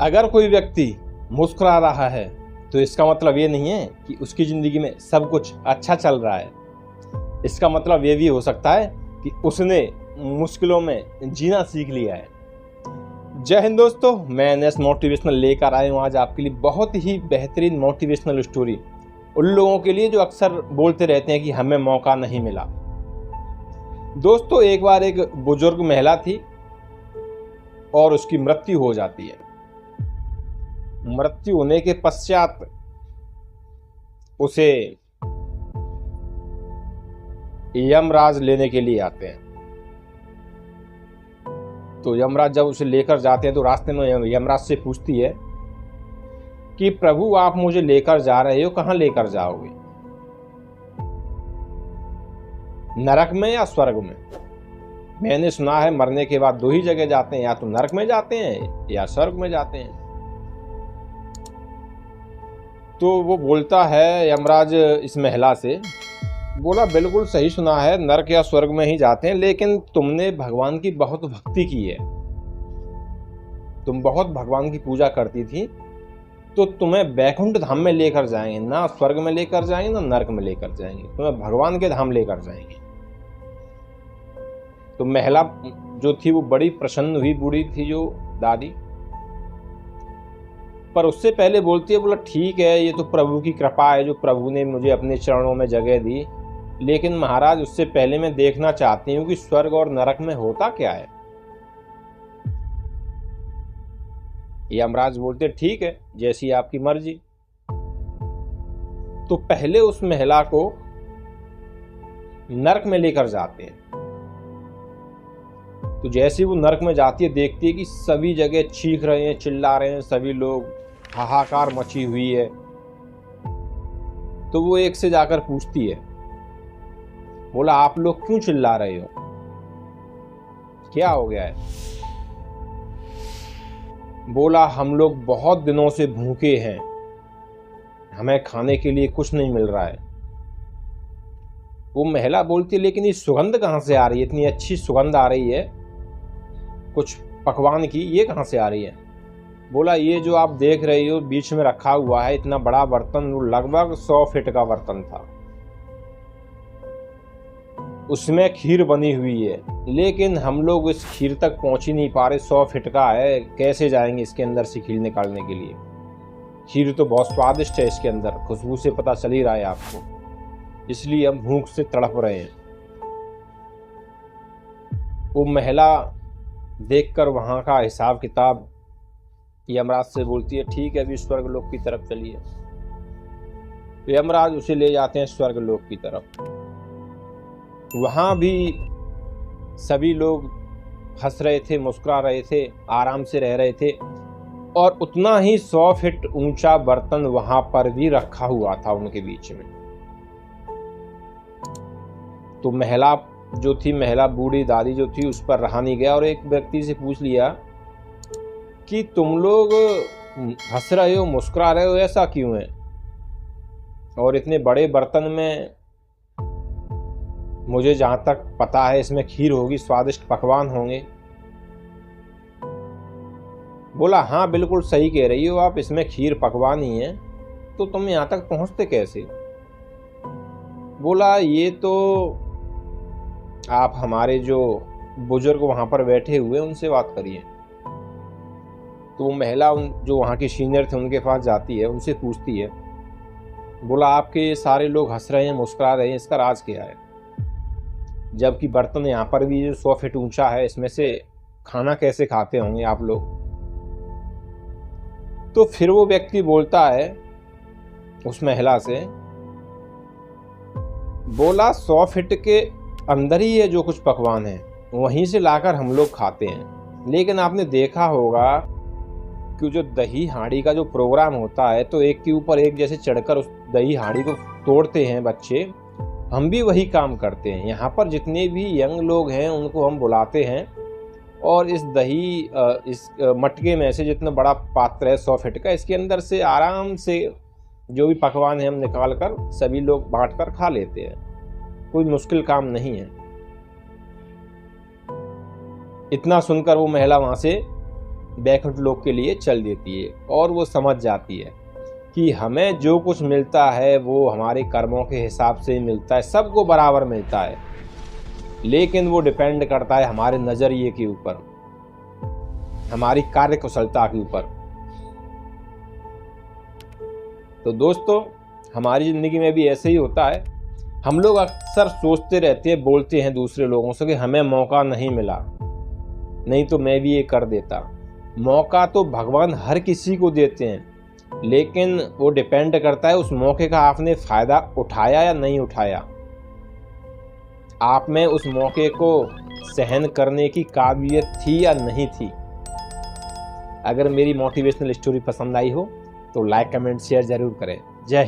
अगर कोई व्यक्ति मुस्कुरा रहा है तो इसका मतलब ये नहीं है कि उसकी ज़िंदगी में सब कुछ अच्छा चल रहा है। इसका मतलब ये भी हो सकता है कि उसने मुश्किलों में जीना सीख लिया है। जय हिंद दोस्तों, मैं एनएस मोटिवेशनल लेकर आया हूँ आज आपके लिए बहुत ही बेहतरीन मोटिवेशनल स्टोरी उन लोगों के लिए जो अक्सर बोलते रहते हैं कि हमें मौका नहीं मिला। दोस्तों, एक बार एक बुजुर्ग महिला थी और उसकी मृत्यु हो जाती है। मृत्यु होने के पश्चात उसे यमराज लेने के लिए आते हैं। तो यमराज जब उसे लेकर जाते हैं तो रास्ते में यमराज से पूछती है कि प्रभु, आप मुझे लेकर जा रहे हो, कहां लेकर जाओगे? नरक में या स्वर्ग में? मैंने सुना है मरने के बाद दो ही जगह जाते हैं, या तो नरक में जाते हैं या स्वर्ग में जाते हैं। तो वो बोलता है यमराज इस महिला से, बोला बिल्कुल सही सुना है, नरक या स्वर्ग में ही जाते हैं, लेकिन तुमने भगवान की बहुत भक्ति की है, तुम बहुत भगवान की पूजा करती थी, तो तुम्हें वैकुंठ धाम में लेकर जाएंगे, ना स्वर्ग में लेकर जाएंगे ना नरक में लेकर जाएंगे, तुम्हें भगवान के धाम लेकर जाएंगे। तो महिला जो थी वो बड़ी प्रसन्न हुई, बूढ़ी थी जो दादी, पर उससे पहले बोलती है, बोला ठीक है, ये तो प्रभु की कृपा है जो प्रभु ने मुझे अपने चरणों में जगह दी, लेकिन महाराज उससे पहले मैं देखना चाहती हूँ कि स्वर्ग और नरक में होता क्या है। यमराज बोलते ठीक है, जैसी आपकी मर्जी। तो पहले उस महिला को नरक में लेकर जाते हैं। तो जैसे वो नरक में जाती है, देखती है कि सभी जगह चीख रहे हैं, चिल्ला रहे हैं, सभी लोग, हाहाकार मची हुई है। तो वो एक से जाकर पूछती है, बोला आप लोग क्यों चिल्ला रहे हो, क्या हो गया है? बोला हम लोग बहुत दिनों से भूखे हैं, हमें खाने के लिए कुछ नहीं मिल रहा है। वो महिला बोलती है, लेकिन ये सुगंध कहाँ से आ रही है, इतनी अच्छी सुगंध आ रही है कुछ पकवान की, ये कहाँ से आ रही है? बोला ये जो आप देख रही हो बीच में रखा हुआ है, इतना बड़ा बर्तन, वो लगभग 100 फीट का बर्तन था, उसमें खीर बनी हुई है, लेकिन हम लोग इस खीर तक पहुंच ही नहीं पा रहे, 100 फीट का है, कैसे जाएंगे इसके अंदर से खीर निकालने के लिए? खीर तो बहुत स्वादिष्ट है, इसके अंदर खुशबू से पता चल ही रहा है आपको, इसलिए हम भूख से तड़प रहे हैं। वो महिला देखकर वहां का हिसाब किताब यमराज से बोलती है, ठीक है, अभी स्वर्ग लोक की तरफ चलिए। तो यमराज उसे ले जाते हैं स्वर्ग लोक की तरफ। वहां भी सभी लोग हंस रहे थे, मुस्कुरा रहे थे, आराम से रह रहे थे, और उतना ही 100 फीट ऊंचा बर्तन वहां पर भी रखा हुआ था उनके बीच में। तो महिला जो थी, महिला बूढ़ी दादी जो थी, उस पर रहा नहीं गया और एक व्यक्ति से पूछ लिया कि तुम लोग हंस रहे हो, मुस्कुरा रहे हो, ऐसा क्यों है? और इतने बड़े बर्तन में, मुझे जहां तक पता है इसमें खीर होगी, स्वादिष्ट पकवान होंगे। बोला हाँ बिल्कुल सही कह रही हो आप, इसमें खीर पकवान ही है, तो तुम यहां तक पहुंचते कैसे? बोला ये तो आप हमारे जो बुजुर्ग वहां पर बैठे हुए उनसे बात करिए। तो वो महिला जो वहाँ के सीनियर थे उनके पास जाती है, उनसे पूछती है, बोला आपके सारे लोग हंस रहे हैं, मुस्कुरा रहे हैं, इसका राज क्या है? जबकि बर्तन यहाँ पर भी जो 100 फीट ऊंचा है, इसमें से खाना कैसे खाते होंगे आप लोग? तो फिर वो व्यक्ति बोलता है उस महिला से, बोला 100 फीट के अंदर ही है जो कुछ पकवान है, वहीं से लाकर हम लोग खाते हैं, लेकिन आपने देखा होगा कि जो दही हांडी का जो प्रोग्राम होता है, तो एक के ऊपर एक जैसे चढ़कर उस दही हांडी को तोड़ते हैं बच्चे, हम भी वही काम करते हैं। यहाँ पर जितने भी यंग लोग हैं उनको हम बुलाते हैं, और इस दही इस मटके में से, जितना बड़ा पात्र है 100 फीट का, इसके अंदर से आराम से जो भी पकवान है हम निकाल कर सभी लोग बांट कर खा लेते हैं, कोई मुश्किल काम नहीं है। इतना सुनकर वो महिला वहां से बैकुंठ लोक के लिए चल देती है और वो समझ जाती है कि हमें जो कुछ मिलता है वो हमारे कर्मों के हिसाब से ही मिलता है, सबको बराबर मिलता है, लेकिन वो डिपेंड करता है हमारे नज़रिए के ऊपर, हमारी कार्य कुशलता के ऊपर। तो दोस्तों, हमारी ज़िंदगी में भी ऐसे ही होता है। हम लोग अक्सर सोचते रहते हैं, बोलते हैं दूसरे लोगों से कि हमें मौका नहीं मिला, नहीं तो मैं भी ये कर देता। मौका तो भगवान हर किसी को देते हैं, लेकिन वो डिपेंड करता है उस मौके का आपने फ़ायदा उठाया या नहीं उठाया, आप में उस मौके को सहन करने की काबिलियत थी या नहीं थी। अगर मेरी मोटिवेशनल स्टोरी पसंद आई हो तो लाइक कमेंट शेयर ज़रूर करें। जय हिंद।